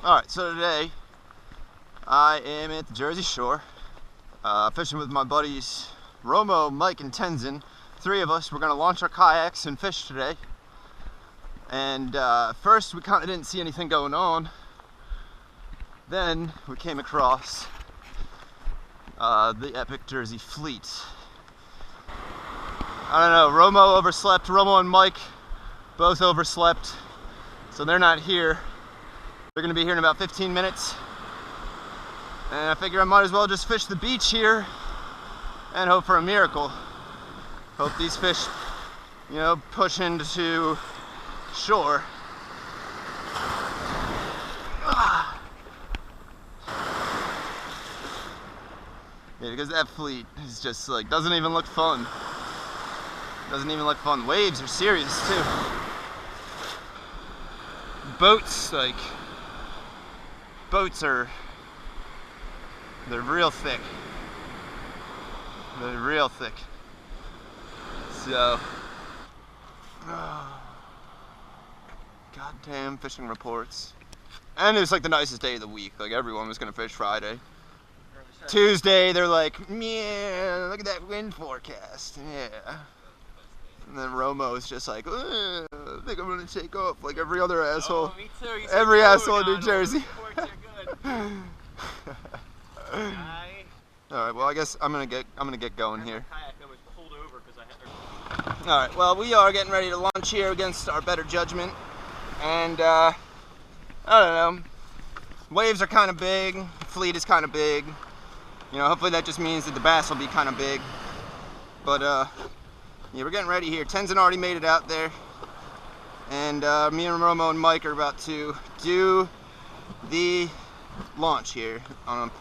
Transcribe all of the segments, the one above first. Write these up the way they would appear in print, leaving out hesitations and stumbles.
Alright, so today I am at the Jersey Shore fishing with my buddies Romo, Mike, and Tenzin. Three of us. We're going to launch our kayaks and fish today. And first we kind of didn't see anything going on. Then we came across the epic Jersey fleet. I don't know, Romo overslept. Romo and Mike both overslept, so they're not here. They're gonna be here in about 15 minutes. And I figure I might as well just fish the beach here and hope for a miracle. Hope these fish, you know, push into shore. Yeah, because that fleet is just like, doesn't even look fun. Doesn't even look fun. Waves are serious too. Boats, like, they're real thick. They're real thick. So, goddamn fishing reports. And it was like the nicest day of the week. Like everyone was gonna fish Friday. Tuesday, they're like, yeah, look at that wind forecast. Yeah. And then Romo is just like, I think I'm gonna take off like every other asshole. Oh, me too. Every asshole in New Jersey. Alright, well I guess I'm gonna get going here. Alright, well we are getting ready to launch here against our better judgment. And I don't know. Waves are kinda big, fleet is kinda big. You know, hopefully that just means that the bass will be kinda big. But yeah, we're getting ready here. Tenzin already made it out there. And me and Romo and Mike are about to do the launch here on a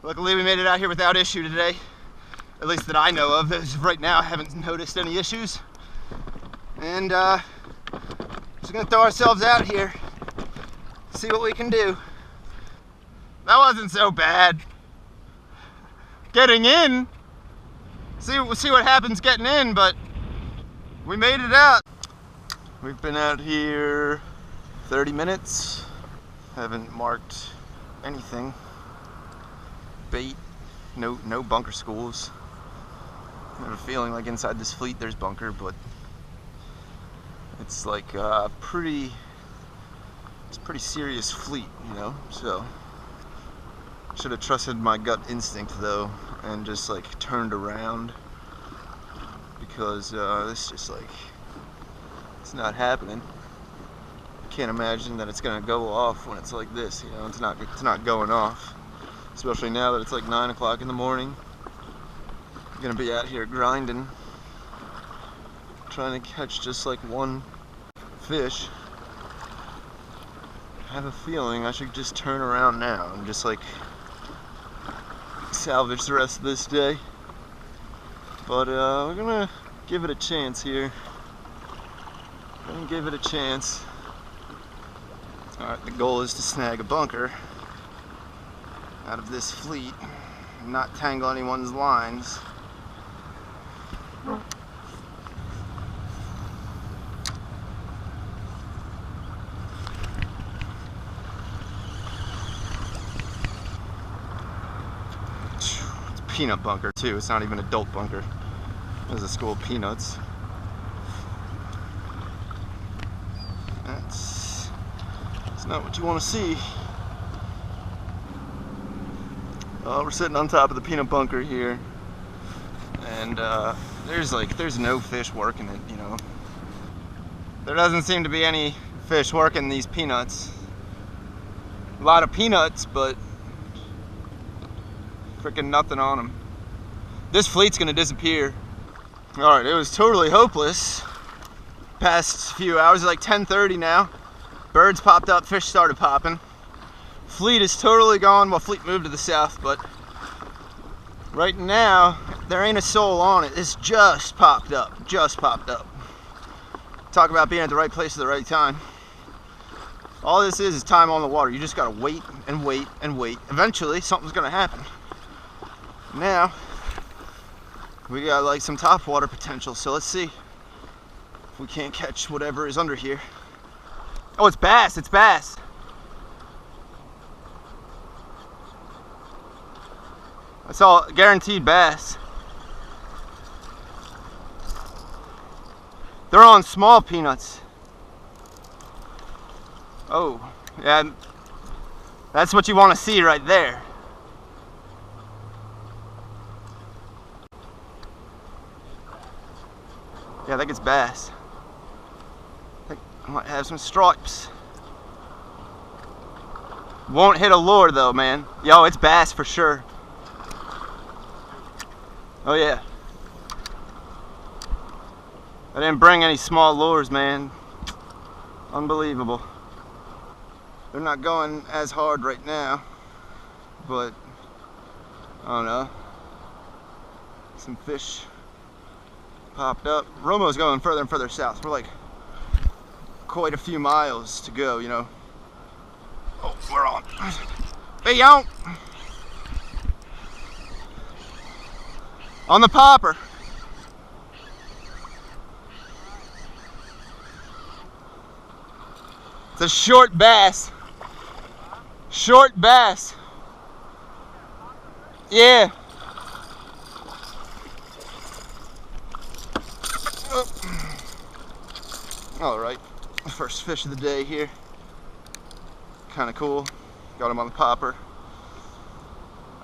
Luckily we made it out here without issue today. At least that I know of. As of right now, I haven't noticed any issues. And just gonna throw ourselves out here, see what we can do. That wasn't so bad. Getting in, see what happens getting in, but we made it out. We've been out here 30 minutes. Haven't marked anything. Bait, no bunker schools. I have a feeling like inside this fleet there's bunker, but it's like it's pretty serious fleet, you know. So should have trusted my gut instinct though, and just like turned around, because this just like, it's not happening. I can't imagine that it's gonna go off when it's like this, you know. It's not going off, especially now that it's like 9 o'clock in the morning. I'm gonna be out here grinding, trying to catch just like one fish. I have a feeling I should just turn around now and just like salvage the rest of this day. But we're gonna give it a chance here. Gonna give it a chance. Alright, the goal is to snag a bunker out of this fleet and not tangle anyone's lines. It's peanut bunker too, it's not even adult bunker. There's a school of peanuts. That's not what you want to see. We're sitting on top of the peanut bunker here, and there's no fish working it, you know. There doesn't seem to be any fish working these peanuts. A lot of peanuts, but freaking nothing on them. This fleet's gonna disappear. Alright, it was totally hopeless. Past few hours, like 10:30 now. Birds popped up, fish started popping. Fleet is totally gone. Well, fleet moved to the south, but right now there ain't a soul on it. It's just popped up. Talk about being at the right place at the right time. All this is time on the water. You just gotta wait and wait and wait. Eventually something's gonna happen. Now we got like some topwater potential, so let's see if we can't catch whatever is under here. Oh, it's bass, it's bass. That's all guaranteed bass. They're on small peanuts. Oh, yeah, that's what you want to see right there. Yeah, I think it's bass. I think I might have some stripes. Won't hit a lure though, man. Yo, it's bass for sure. Oh yeah. I didn't bring any small lures, man. Unbelievable. They're not going as hard right now, but I don't know. Some fish popped up. Romo's going further and further south. We're like quite a few miles to go, you know. Oh, we're on. Hey, on. On the popper. It's a short bass. Short bass. Yeah. Oh. All right, first fish of the day here. Kind of cool. Got him on the popper.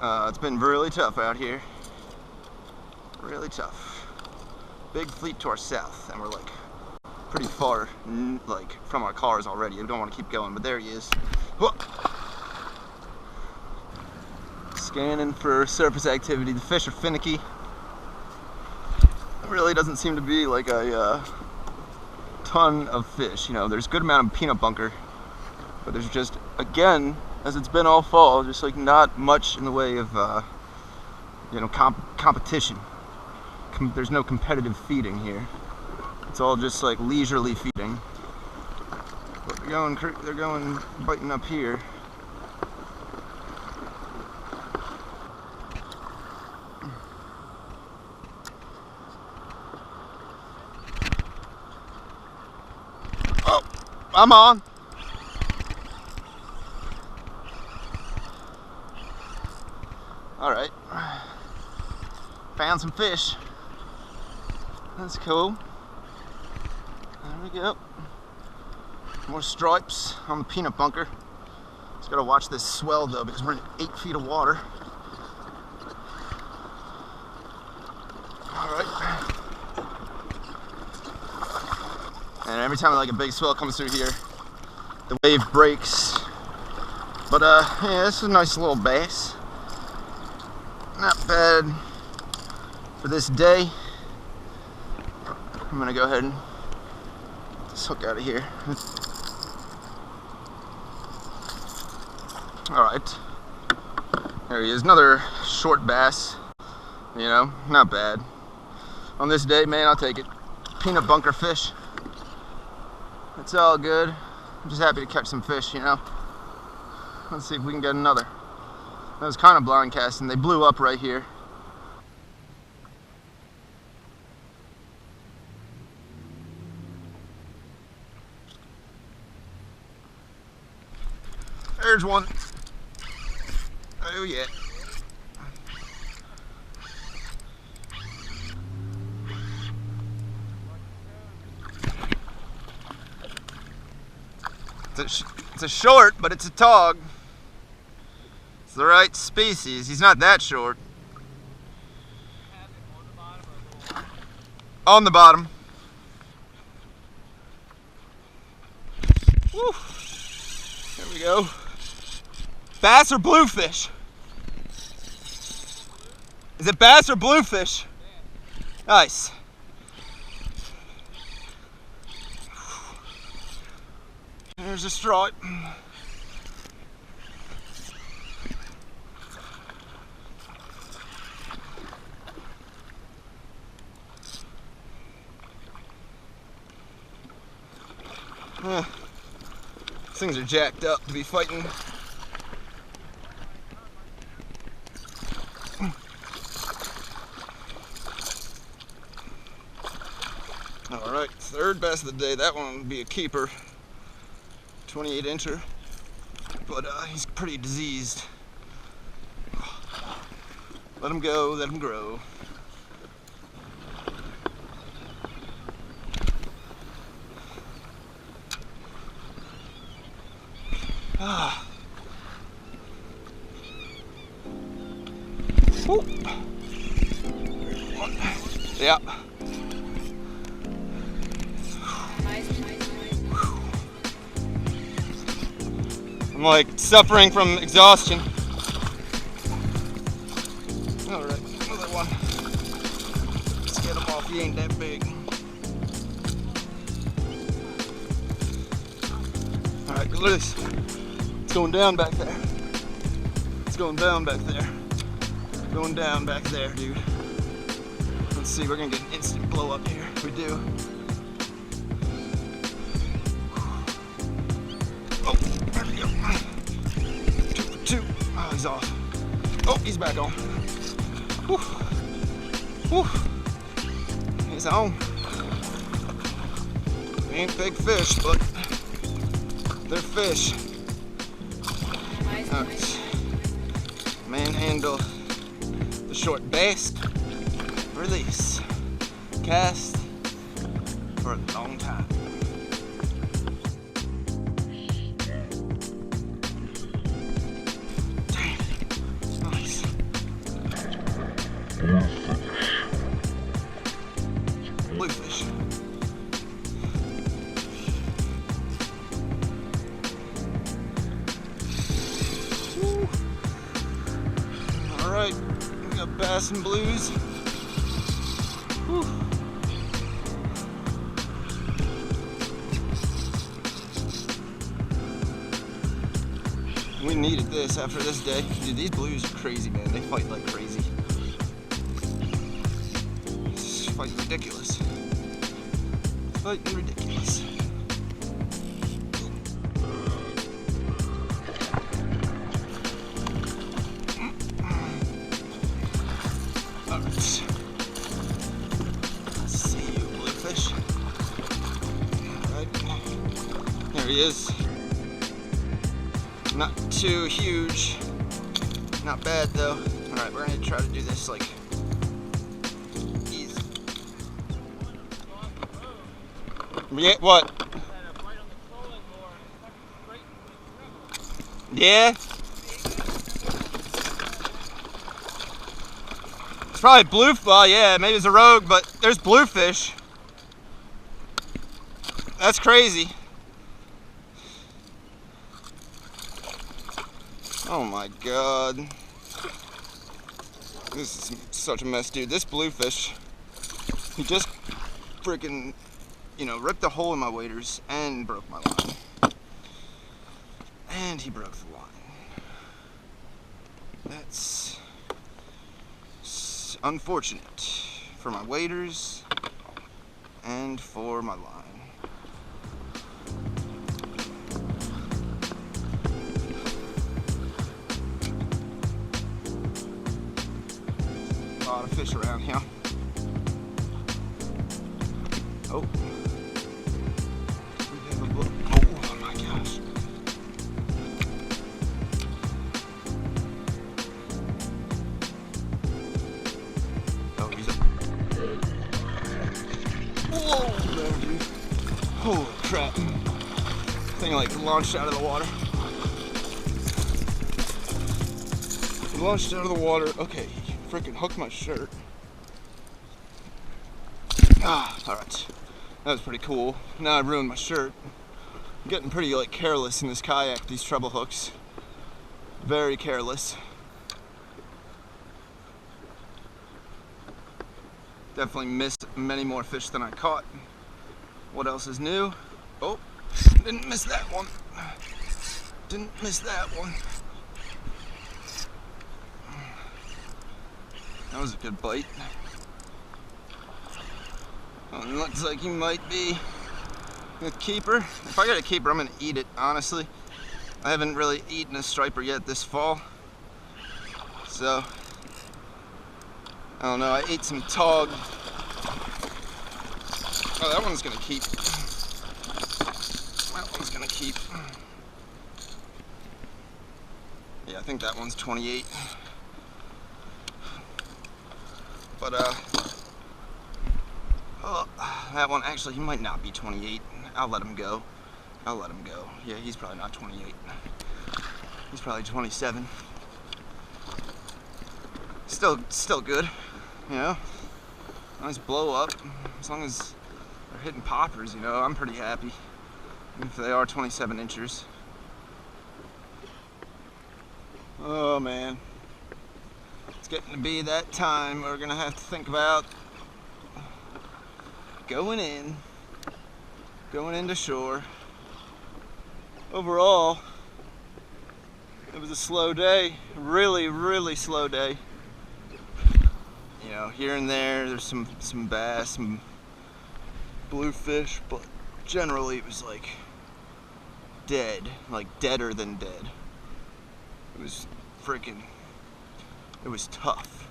It's been really tough out here. Really tough. Big fleet to our south, and we're like pretty far, like from our cars already. We don't want to keep going, but there he is. Whoa. Scanning for surface activity. The fish are finicky. It really doesn't seem to be like a ton of fish. You know, there's a good amount of peanut bunker, but there's just, again, as it's been all fall, just like not much in the way of you know, competition. There's no competitive feeding here. It's all just like leisurely feeding. But they're going biting up here. Oh, I'm on. All right, found some fish. That's cool. There we go. More stripes on the peanut bunker. Just gotta watch this swell though, because we're in 8 feet of water. All right. And every time like a big swell comes through here, the wave breaks. But yeah, this is a nice little bass. Not bad for this day. I'm gonna go ahead and just hook out of here. All right, there he is, another short bass. You know, not bad. On this day, man, I'll take it. Peanut bunker fish. It's all good. I'm just happy to catch some fish, you know. Let's see if we can get another. That was kind of blind casting. They blew up right here. There's one. Oh yeah. It's a short, but it's a tog. It's the right species. He's not that short. On the bottom. Woo. There we go. Bass or bluefish? Is it bass or bluefish? Nice. There's a stripe. These things are jacked up to be fighting. third bass of the day. That one would be a keeper, 28 incher, but he's pretty diseased. Let him go, let him grow. Ah. Whoop. Yeah. I'm like suffering from exhaustion. All right, another one. Let's get him off. He ain't that big. All right, look at this. It's going down back there. It's going down back there. Going down back there, dude. Let's see, we're gonna get an instant blow up here. We do. Oh, there we go. 2 for 2. Oh, he's off. Oh, he's back on. Whew. Whew. He's on. They ain't big fish, but they're fish. Alright. Manhandle the short bass. Release. Cast for a long time. Damn. Nice. Bluefish. Woo. All right, we got bass and blues. Whew. We needed this after this day. Dude, these blues are crazy, man. They fight like crazy. It's fighting ridiculous. Fighting ridiculous. All right. There he is. Not too huge. Not bad though. Alright, we're gonna try to do this like easy. Yeah, what? Yeah? It's probably bluefish. Well, yeah, maybe it's a rogue, but there's bluefish. That's crazy. Oh my god. This is such a mess, dude. This bluefish, he just freaking, ripped a hole in my waders and broke my line. And he broke the line. That's unfortunate for my waders and for my line. A lot of fish around here. Oh. We have a book. Oh my gosh. Oh, he's up. Whoa, there, dude. Holy crap. Thing like launched out of the water. Launched out of the water. Okay. Freaking hooked my shirt. Alright. That was pretty cool. Now I ruined my shirt. I'm getting pretty careless in this kayak, these treble hooks. Very careless. Definitely missed many more fish than I caught. What else is new? Oh, didn't miss that one. Didn't miss that one. That was a good bite. Oh, it looks like he might be a keeper. If I get a keeper, I'm gonna eat it, honestly. I haven't really eaten a striper yet this fall. So, I don't know, I ate some tog Oh, that one's gonna keep. That one's gonna keep. Yeah, I think that one's 28. But oh, that one actually, he might not be 28. I'll let him go. I'll let him go. Yeah, he's probably not 28. He's probably 27. Still good, you know. Nice blow up. As long as they're hitting poppers, you know, I'm pretty happy. Even if they are 27 inchers. Oh man, it's getting to be that time where we're gonna have to think about going into shore. Overall, it was a slow day, really slow day. You know, here and there's some bass, some bluefish, but generally it was like dead, like deader than dead. It was freaking, it was tough.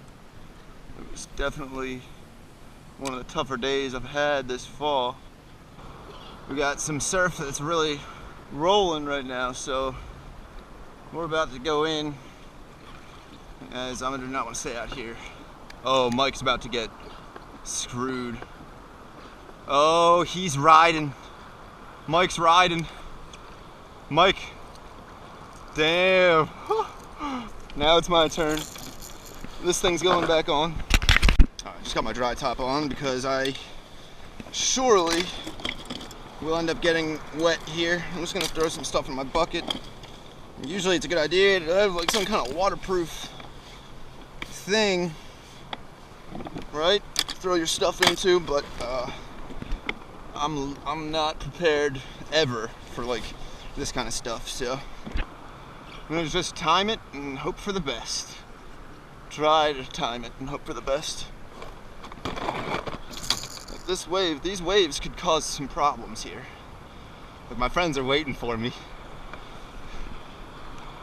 It was definitely one of the tougher days I've had this fall. We got some surf that's really rolling right now, so we're about to go in, as I do not want to stay out here. Oh, Mike's about to get screwed. Oh, he's riding. Mike's riding. Mike. Damn. Now it's my turn. This thing's going back on. I just got my dry top on because I surely will end up getting wet here. I'm just gonna throw some stuff in my bucket. Usually it's a good idea to have like some kind of waterproof thing, right? Throw your stuff into, but I'm not prepared ever for like this kind of stuff, so I'm gonna just time it and hope for the best. Try to time it and hope for the best. Like these waves could cause some problems here. Like my friends are waiting for me.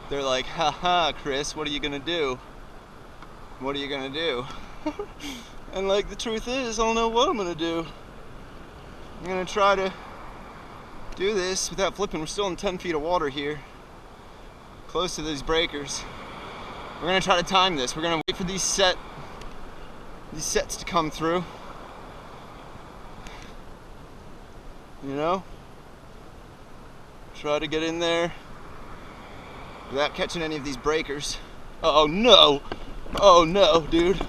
They're like, haha, Chris, what are you gonna do? What are you gonna do? And like the truth is, I don't know what I'm gonna do. I'm gonna try to do this without flipping. We're still in 10 feet of water here, close to these breakers. We're gonna try to time this. We're gonna wait for these sets to come through. You know? Try to get in there without catching any of these breakers. Oh no! Oh no, dude.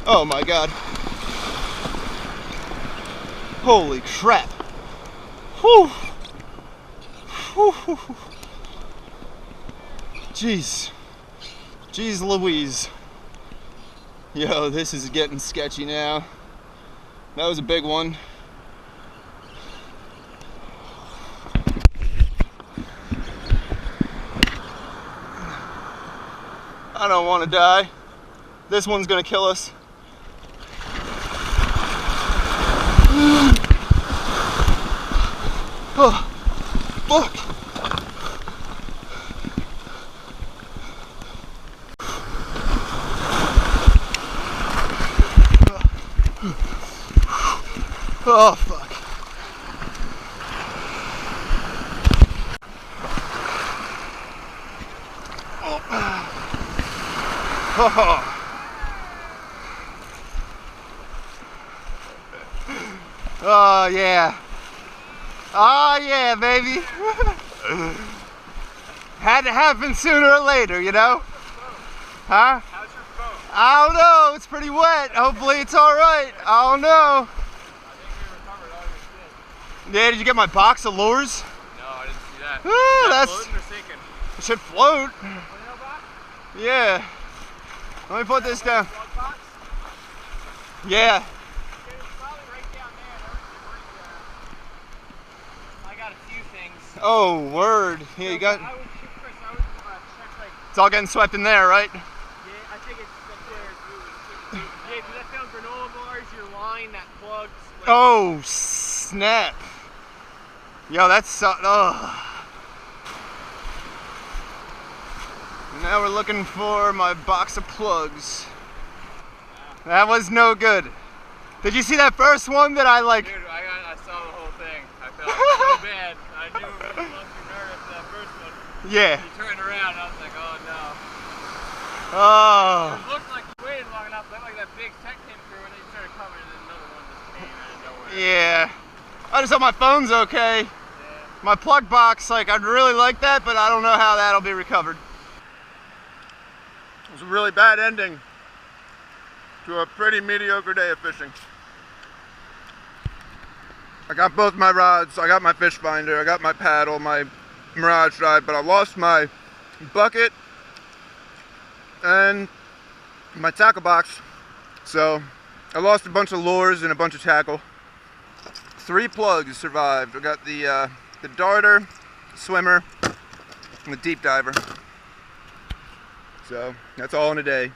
Oh my god. Holy crap. Whew. Whew. Jeez. Jeez Louise. Yo, this is getting sketchy now. That was a big one. I don't want to die. This one's gonna kill us. Oh, fuck. Oh, fuck. Oh. Oh yeah. Oh yeah, baby. Had to happen sooner or later, you know? Huh? How's your boat? I don't know. It's pretty wet. Hopefully it's all right. I don't know. I think we recovered all your shit. Yeah, did you get my box of lures? No, I didn't see that. Oh, that's floating or sinking? It should float. Flail box? Yeah. Let me put this down. Plug box? Yeah. It's probably right down there. I got a few things. Oh, word. Yeah, you got. I would, Chris, check like. It's all getting swept in there, right? Yeah, I think that's where it's moving. Yeah, because I found granola bars, your line, that plugs. Like, Oh, snap. Yo, that's oh. Now we're looking for my box of plugs. That was no good. Did you see that first one that I like? Dude, I saw the whole thing. I felt so bad. I knew it was must be nervous that first one. Yeah. He turned around and I was like, oh no. Oh. It looked like he waited long enough, looked like that big tech came through and then he started coming and then another one just came out of nowhere. Yeah. I just hope my phone's okay. Yeah. My plug box, like, I'd really like that, but I don't know how that'll be recovered. It was a really bad ending to a pretty mediocre day of fishing. I got both my rods, I got my fish finder, I got my paddle, my Mirage Drive, but I lost my bucket and my tackle box. So I lost a bunch of lures and a bunch of tackle. 3 plugs survived. I got the darter, swimmer, and the deep diver. So that's all in a day.